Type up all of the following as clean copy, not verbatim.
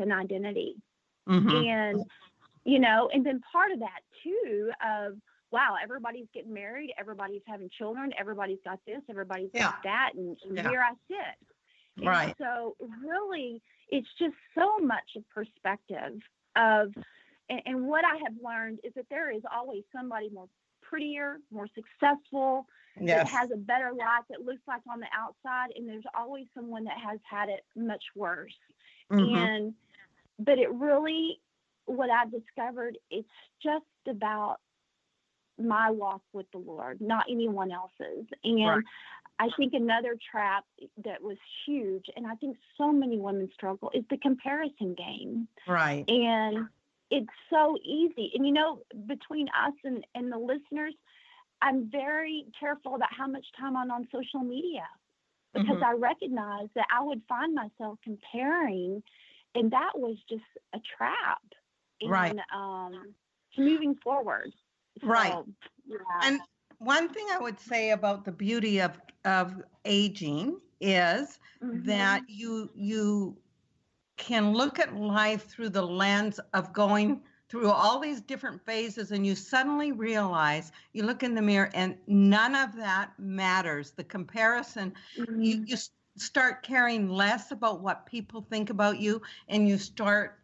and identity. Mm-hmm. And, you know, and then part of that too of, wow, everybody's getting married, everybody's having children, everybody's got this, everybody's got that, and here I sit. Right. And so really, it's just so much of perspective of, and what I have learned is that there is always somebody more prettier, more successful, that has a better life that looks like on the outside, and there's always someone that has had it much worse. But it really, what I've discovered, it's just about my walk with the Lord, not anyone else's. And I think another trap that was huge, and I think so many women struggle, is the comparison game. Right. And it's so easy. And, you know, between us and the listeners, I'm very careful about how much time I'm on social media, because I recognize that I would find myself comparing, and that was just a trap. Right. And moving forward. Right. So, yeah. And one thing I would say about the beauty of aging is that you can look at life through the lens of going through all these different phases, and you suddenly realize, you look in the mirror and none of that matters. The comparison, you start caring less about what people think about you, and you start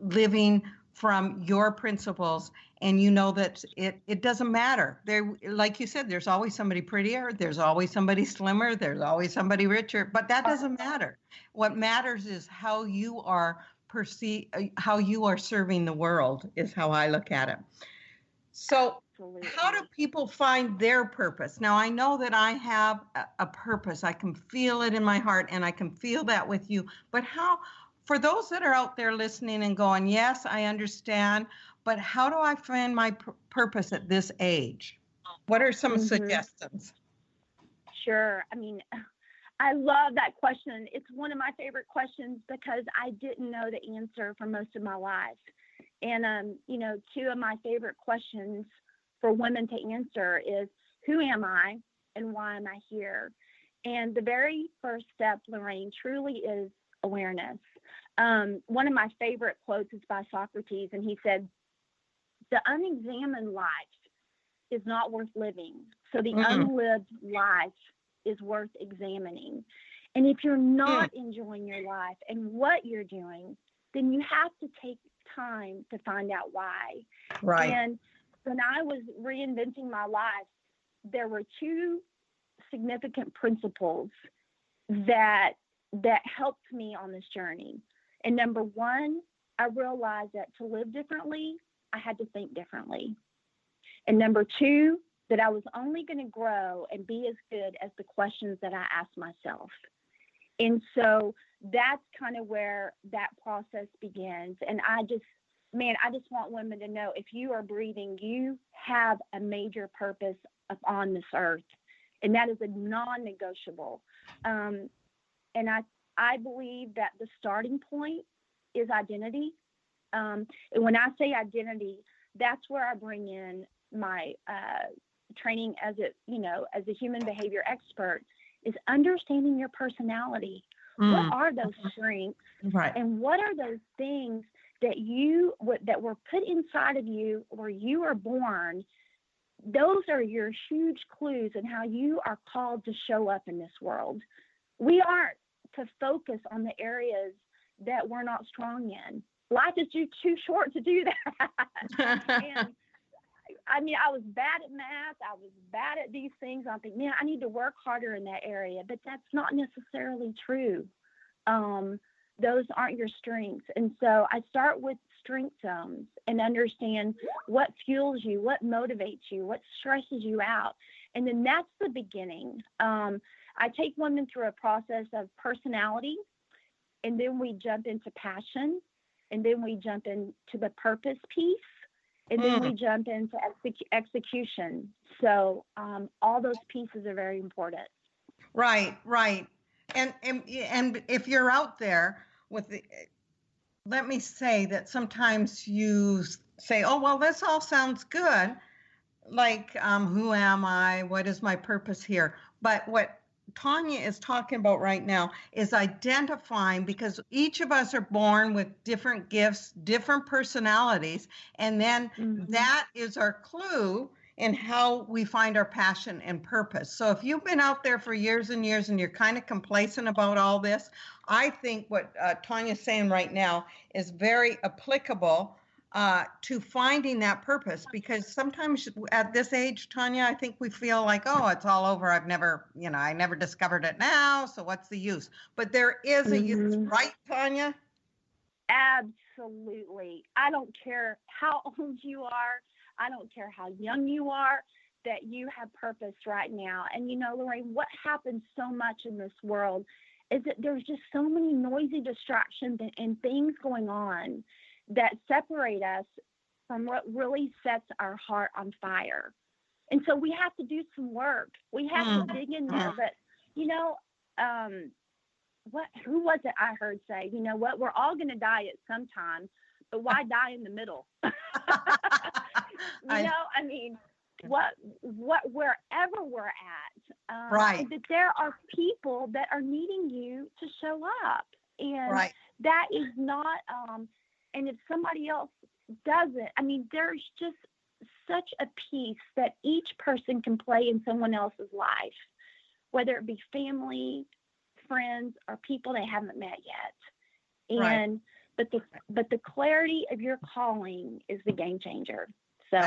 living from your principles, and you know that it doesn't matter. There, like you said, there's always somebody prettier, there's always somebody slimmer, there's always somebody richer, but that doesn't matter. What matters is how you are how you are serving the world, is how I look at it. So how do people find their purpose? Now, I know that I have a purpose. I can feel it in my heart, and I can feel that with you. But how, for those that are out there listening and going, yes, I understand, but how do I find my purpose at this age? What are some suggestions? Sure. I mean, I love that question. It's one of my favorite questions because I didn't know the answer for most of my life. And, you know, two of my favorite questions for women to answer is, who am I and why am I here? And the very first step, Lorraine, truly is awareness. One of my favorite quotes is by Socrates, and he said, the unexamined life is not worth living. So the unlived life is worth examining. And if you're not enjoying your life and what you're doing, then you have to take time to find out why. Right. And when I was reinventing my life, there were two significant principles that helped me on this journey. And number one, I realized that to live differently, I had to think differently. And number two, that I was only going to grow and be as good as the questions that I asked myself. And so that's kind of where that process begins. And I just want women to know, if you are breathing, you have a major purpose on this earth. And that is a non-negotiable. And I believe that the starting point is identity. And when I say identity, that's where I bring in my training as a human behavior expert, is understanding your personality. What are those strengths? Right. And what are those things that were put inside of you where you are born? Those are your huge clues in how you are called to show up in this world. We aren't to focus on the areas that we're not strong in. Life is too short to do that. And I mean, I was bad at math. I was bad at these things. I think, man, I need to work harder in that area. But that's not necessarily true. Those aren't your strengths. And so I start with strength zones and understand what fuels you, what motivates you, what stresses you out. And then that's the beginning. I take women through a process of personality, and then we jump into passion, and then we jump into the purpose piece. And then we jump into execution. So all those pieces are very important. Right. And if you're out there let me say that sometimes you say, oh, well, this all sounds good. Like, who am I? What is my purpose here? But what Tonya is talking about right now is identifying, because each of us are born with different gifts, different personalities, and then that is our clue in how we find our passion and purpose. So if you've been out there for years and years and you're kind of complacent about all this, I think what Tonya's saying right now is very applicable to finding that purpose, because sometimes at this age, Tonya, I think we feel like, oh, it's all over. I never discovered it now. So what's the use? But there is a use, right, Tonya? Absolutely. I don't care how old you are. I don't care how young you are, that you have purpose right now. And Lorraine, what happens so much in this world is that there's just so many noisy distractions and things going on that separate us from what really sets our heart on fire. And so we have to do some work. We have to dig in there. But, who was it I heard say, you know what, we're all going to die at some time, but why die in the middle? Wherever we're at, right. that there are people that are needing you to show up. And that is not, and if somebody else doesn't, there's just such a piece that each person can play in someone else's life, whether it be family, friends, or people they haven't met yet. And but the clarity of your calling is the game changer. So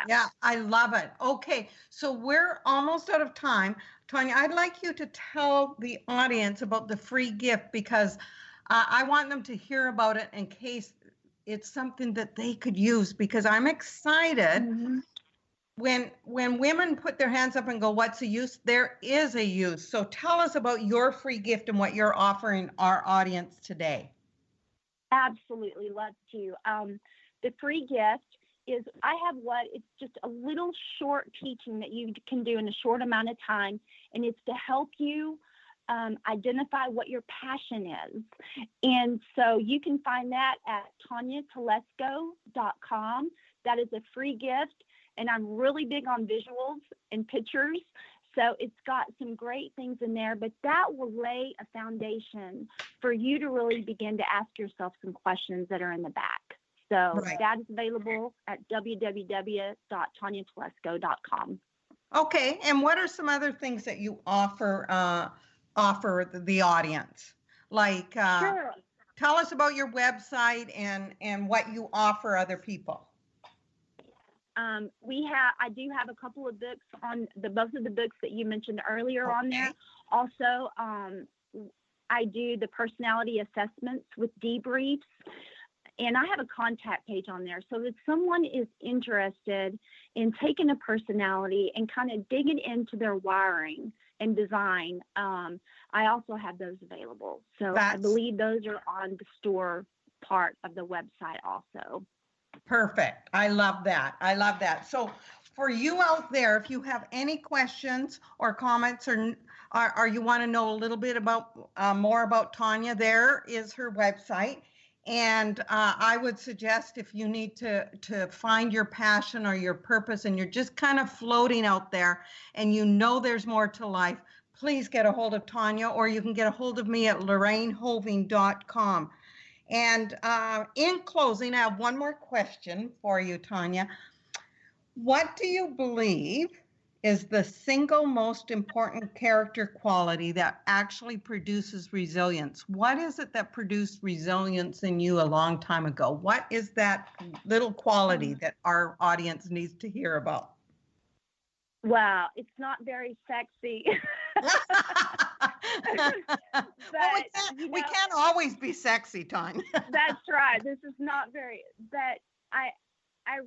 yeah, I love it. Okay, so we're almost out of time. Tonya, I'd like you to tell the audience about the free gift, because I want them to hear about it in case it's something that they could use, because I'm excited. When women put their hands up and go, what's the use? There is a use. So tell us about your free gift and what you're offering our audience today. Absolutely, love to. The free gift is it's just a little short teaching that you can do in a short amount of time, and it's to help you identify what your passion is. And so you can find that at TonyaTelesco.com. That is a free gift. And I'm really big on visuals and pictures. So it's got some great things in there, but that will lay a foundation for you to really begin to ask yourself some questions that are in the back. So that is available at www.TonyaTelesco.com. Okay. And what are some other things that you offer the audience? Like, sure. Tell us about your website and what you offer other people. I do have a couple of books on both of the books that you mentioned earlier on there. Also, I do the personality assessments with debriefs, and I have a contact page on there. So if someone is interested in taking a personality and kind of digging into their wiring and design, I also have those available. So I believe those are on the store part of the website also. Perfect. I love that. So for you out there, if you have any questions or comments or you want to know a little bit about more about Tonya, there is her website. And I would suggest, if you need to find your passion or your purpose and you're just kind of floating out there and there's more to life, please get a hold of Tonya, or you can get a hold of me at lorrainehoving.com. And in closing, I have one more question for you, Tonya. What do you believe is the single most important character quality that actually produces resilience? What is it that produced resilience in you a long time ago? What is that little quality that our audience needs to hear about? Wow, it's not very sexy. We can't always be sexy, Tonya. That's right. This is not very, but I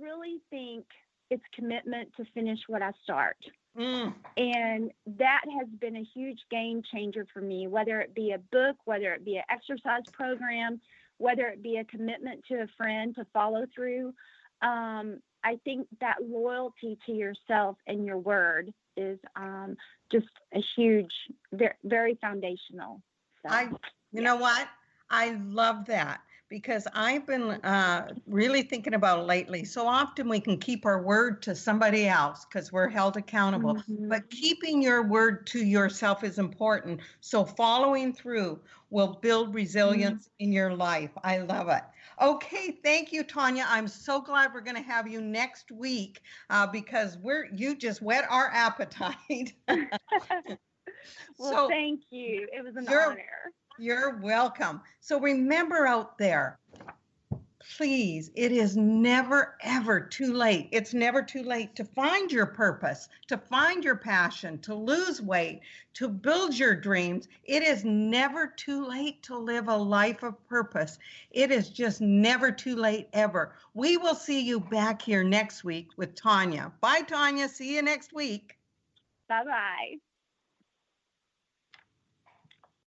really think it's commitment to finish what I start. And that has been a huge game changer for me, whether it be a book, whether it be an exercise program, whether it be a commitment to a friend to follow through. I think that loyalty to yourself and your word is just a huge, very, very foundational. So, you know what? I love that, because I've been really thinking about it lately. So often we can keep our word to somebody else because we're held accountable, but keeping your word to yourself is important. So following through will build resilience in your life. I love it. Okay, thank you, Tonya. I'm so glad we're going to have you next week because you just whet our appetite. Well, thank you. It was an honor. You're welcome. So remember out there, please, it is never, ever too late. It's never too late to find your purpose, to find your passion, to lose weight, to build your dreams. It is never too late to live a life of purpose. It is just never too late ever. We will see you back here next week with Tonya. Bye, Tonya. See you next week. Bye-bye.